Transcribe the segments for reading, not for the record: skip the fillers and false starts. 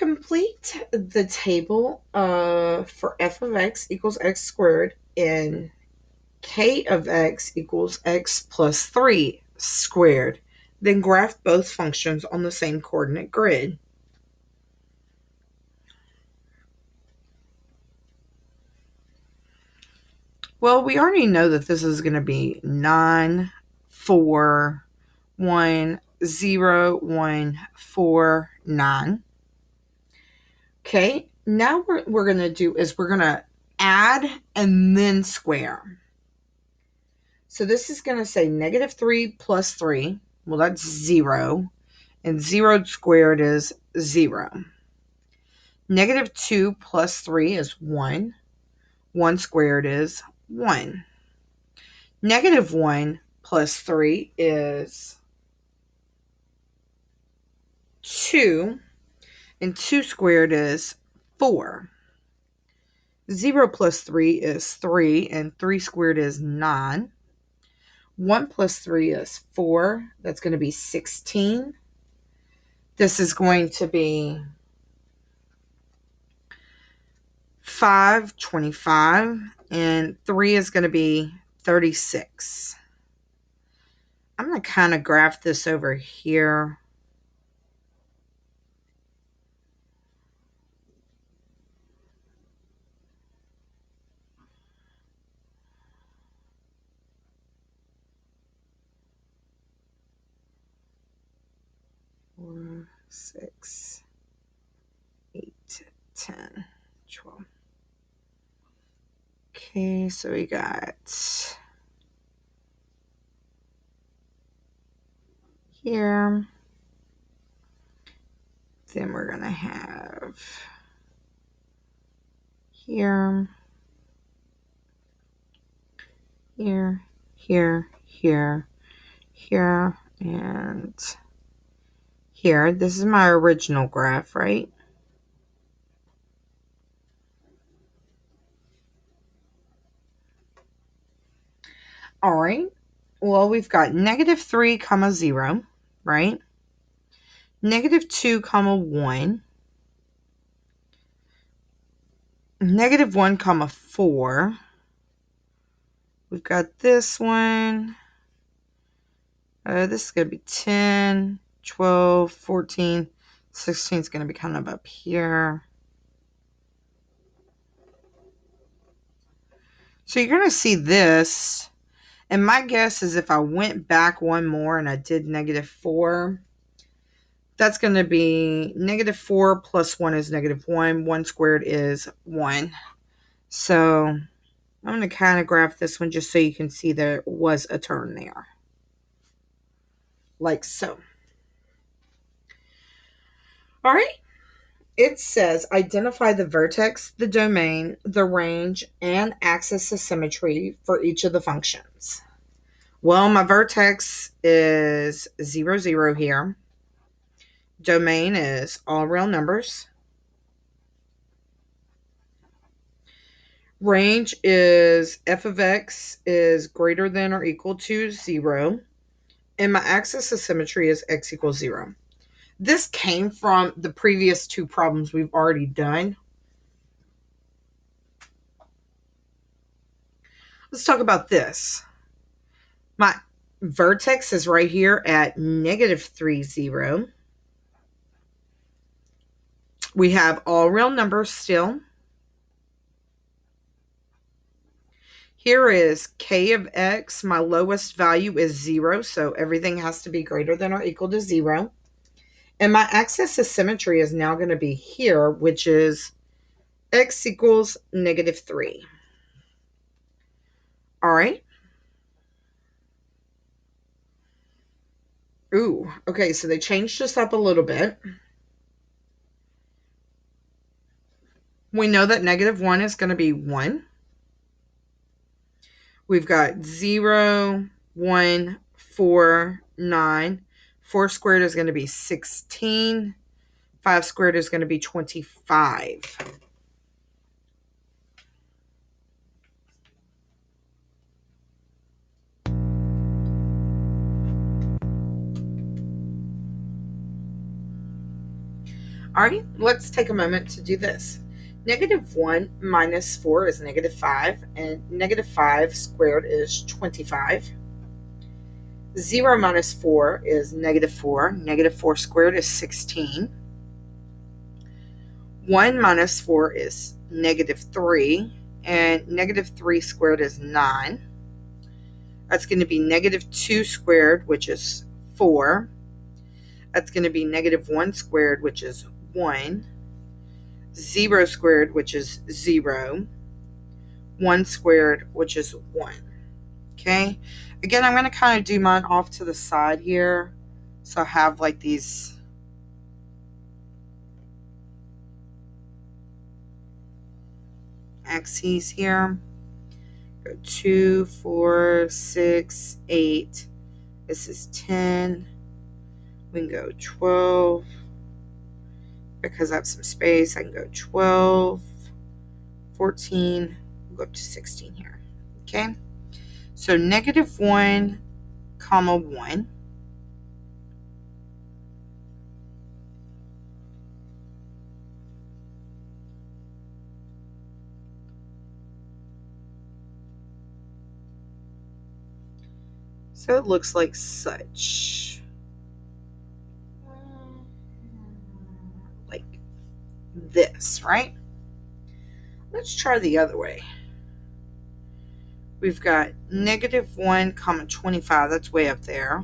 complete the table for f of x equals x squared and k of x equals x plus 3 squared, then graph both functions on the same coordinate grid. Well, we already know that this is going to be 9, 4, 1, 0, 1, 4, 9. Okay, now what we're going to do is we're going to add and then square. So this is going to say negative 3 plus 3. Well, that's 0. And 0 squared is 0. Negative 2 plus 3 is 1. 1 squared is 1. Negative 1 plus 3 is 2. And 2 squared is 4. 0 plus 3 is 3. And 3 squared is 9. 1 plus 3 is 4. That's going to be 16. This is going to be 5, 25. And 3 is going to be 36. I'm going to kind of graph this over here. Four, 6, 8, 10, 12. Okay, so we got here. Then we're going to have here, here, here, here, here, and here. This is my original graph, right? All right. Well, we've got negative 3 comma 0, right? Negative 2 comma 1. Negative 1 comma 4. We've got this one. This is going to be 10, 12, 14, 16 is going to be kind of up here. So you're going to see this. And my guess is if I went back one more and I did negative 4, that's going to be negative 4 plus 1 is negative 1. 1 squared is 1. So I'm going to kind of graph this one just so you can see there was a turn there. Like so. All right. It says identify the vertex, the domain, the range, and axis of symmetry for each of the functions. Well, my vertex is 0, 0 here. Domain is all real numbers. Range is f of x is greater than or equal to 0. And my axis of symmetry is x equals 0. This came from the previous two problems we've already done. Let's talk about this. My vertex is right here at negative 3, 0. We have all real numbers still. Here is k of x. My lowest value is 0, so everything has to be greater than or equal to 0. And my axis of symmetry is now going to be here, which is x equals negative 3. All right. Ooh, okay, so they changed this up a little bit. We know that negative 1 is going to be 1. We've got 0, 1, 4, 9. 4 squared is going to be 16. 5 squared is going to be 25. All right, let's take a moment to do this. -1 minus 4 is -5, and -5 squared is 25. 0 minus 4 is -4. -4 squared is 16. 1 minus 4 is -3, and -3 squared is 9. That's going to be -2 squared, which is 4. That's going to be -1 squared, which is 1. 0 squared, which is 0. 1 squared, which is 1. Okay? Again, I'm going to kind of do mine off to the side here. So I have like these axes here. Go 2, 4, 6, 8. This is 10. We can go 12. Because I have some space, I can go 12, 14, we'll go up to 16 here. Okay? So -1, comma 1. So it looks like such. Like this, right? Let's try the other way. We've got -1, comma 25. That's way up there.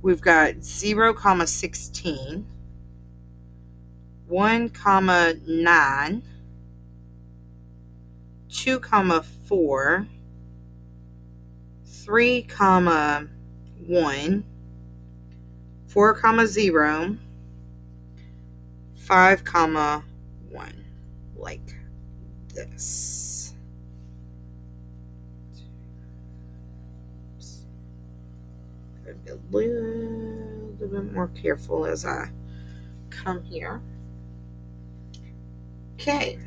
We've got 0, comma 16. 1, comma 9. 2, comma 4. 3, comma 1. 4, comma 0. 5, comma 1. Like this. Gotta be a little bit more careful as I come here. Okay.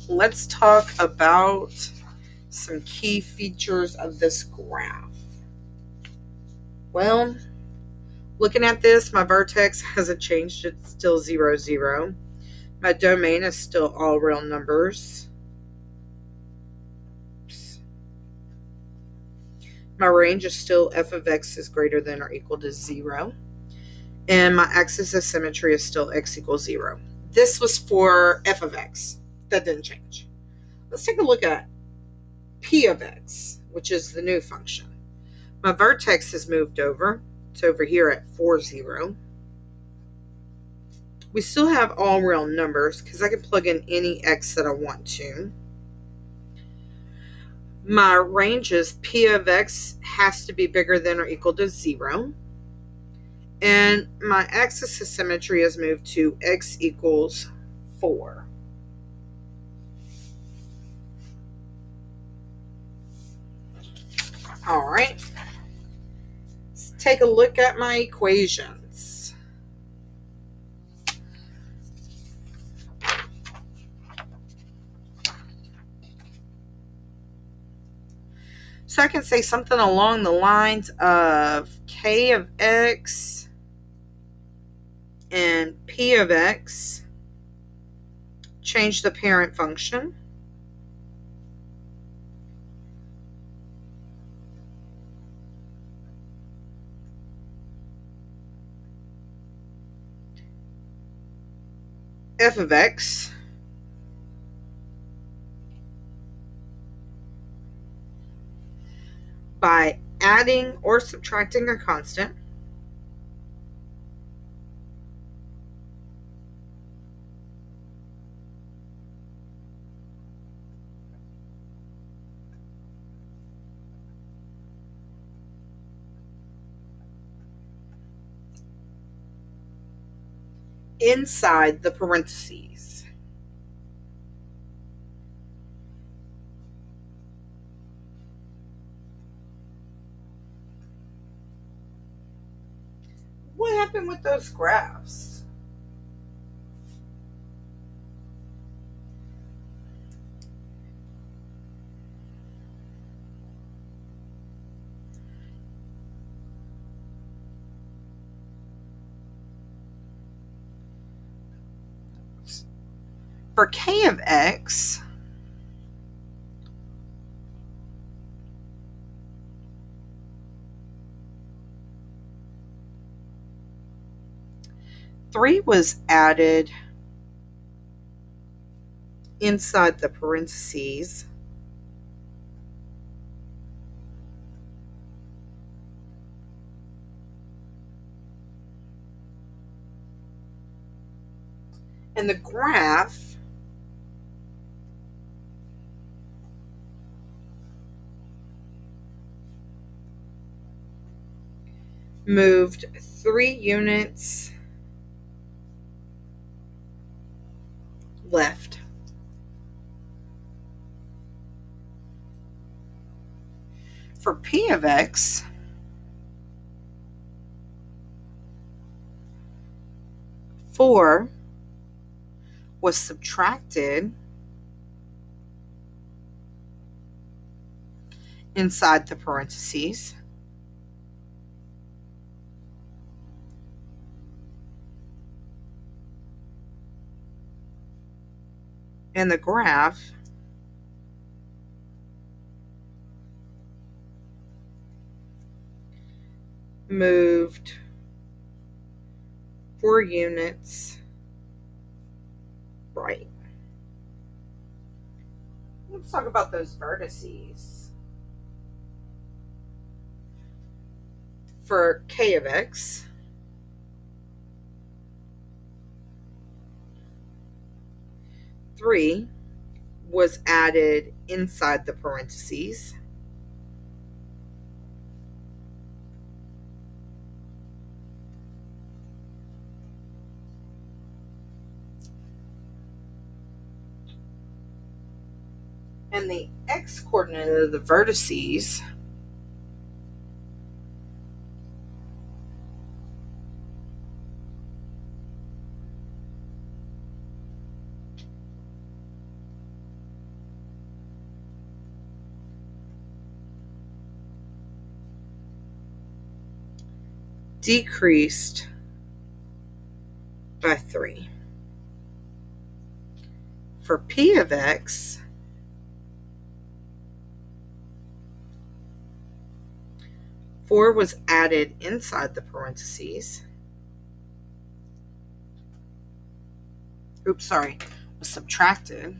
Let's talk about some key features of this graph. Well, looking at this, my vertex hasn't changed. It's still 0, 0. My domain is still all real numbers. Oops. My range is still f of x is greater than or equal to 0. And my axis of symmetry is still x equals 0. This was for f of x. That didn't change. Let's take a look at p of x, which is the new function. My vertex has moved over. It's over here at 4, 0. We still have all real numbers because I can plug in any x that I want to. My range is p of x has to be bigger than or equal to 0. And my axis of symmetry has moved to x equals 4. All right. Let's take a look at my equations. So I can say something along the lines of k of x and p of x, change the parent function. F of x by adding or subtracting a constant. Inside the parentheses. What happened with those graphs? For k of x, three was added inside the parentheses, and the graph moved 3 units left. For p of x, 4 was subtracted inside the parentheses, and the graph moved 4 units right. Let's talk about those vertices. For k of x, 3 was added inside the parentheses, and the x-coordinate of the vertices decreased by 3. For p of x, 4 was added inside the parentheses. Was subtracted.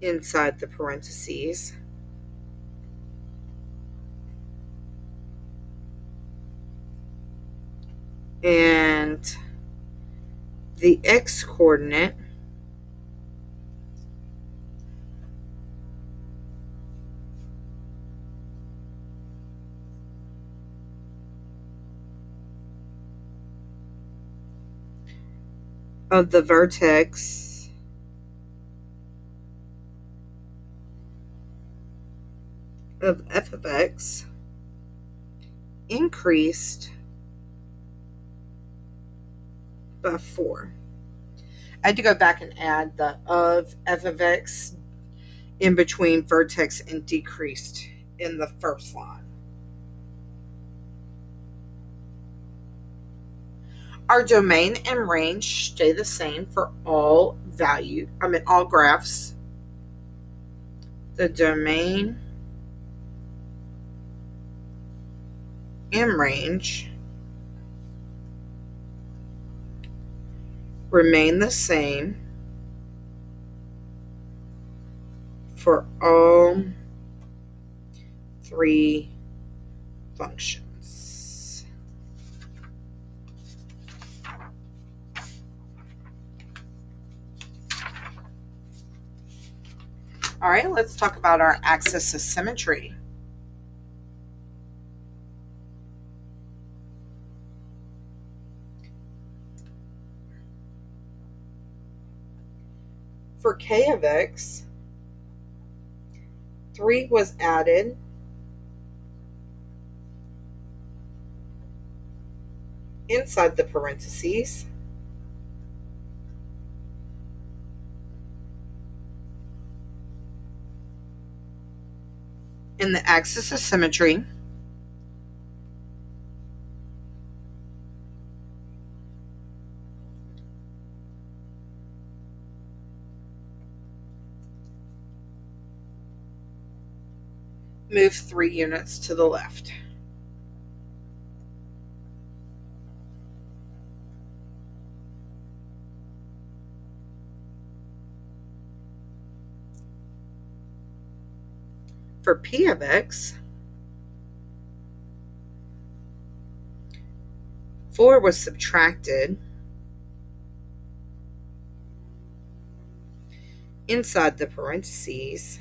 Inside the parentheses. And the x-coordinate of the vertex of f of x increased by 4. I had to go back and add the of f of x in between vertex and decreased in the first line. Our domain and range stay the same for all graphs. The domain and range remain the same for all 3 functions. All right, let's talk about our axis of symmetry. For k of x, 3 was added inside the parentheses, In the axis of symmetry, move 3 units to the left. For P of X, 4 was subtracted inside the parentheses,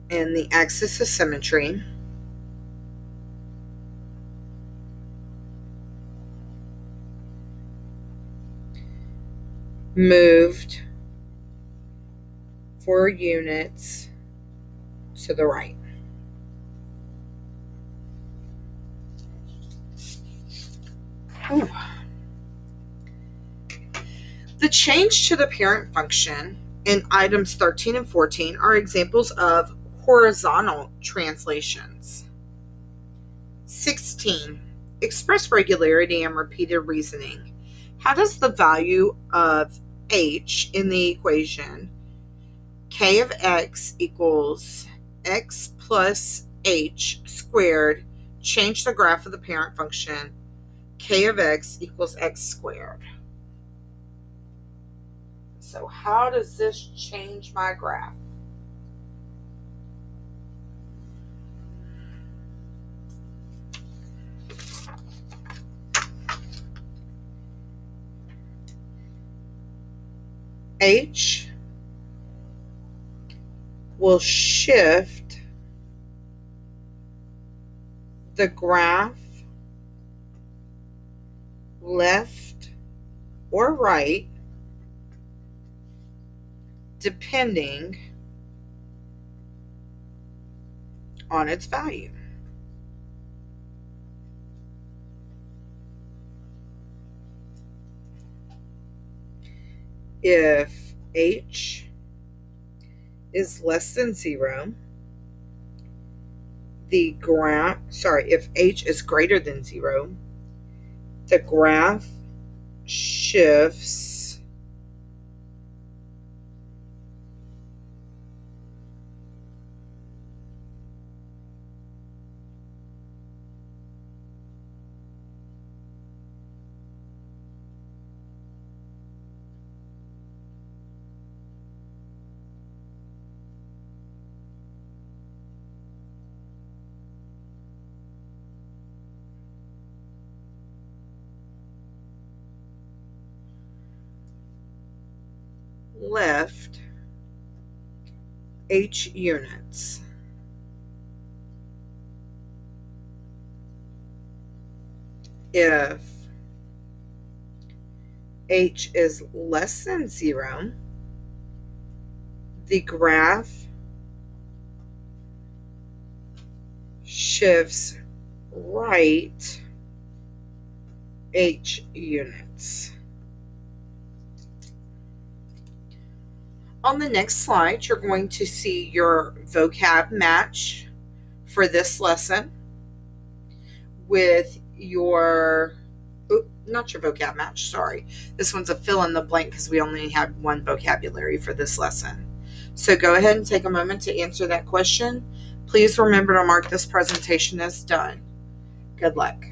in the axis of symmetry, moved 4 units to the right. Ooh. The change to the parent function in items 13 and 14 are examples of horizontal translations. 16. Express regularity and repeated reasoning. How does the value of h in the equation k of x equals x plus h squared change the graph of the parent function k of x equals x squared? So how does this change my graph? H will shift the graph left or right depending on its value. If h is less than 0, if h is greater than 0, the graph shifts left h units. If h is less than 0, the graph shifts right h units. On the next slide, you're going to see your vocab match for this lesson with your, not your vocab match, sorry. This one's a fill in the blank because we only had one vocabulary for this lesson. So go ahead and take a moment to answer that question. Please remember to mark this presentation as done. Good luck.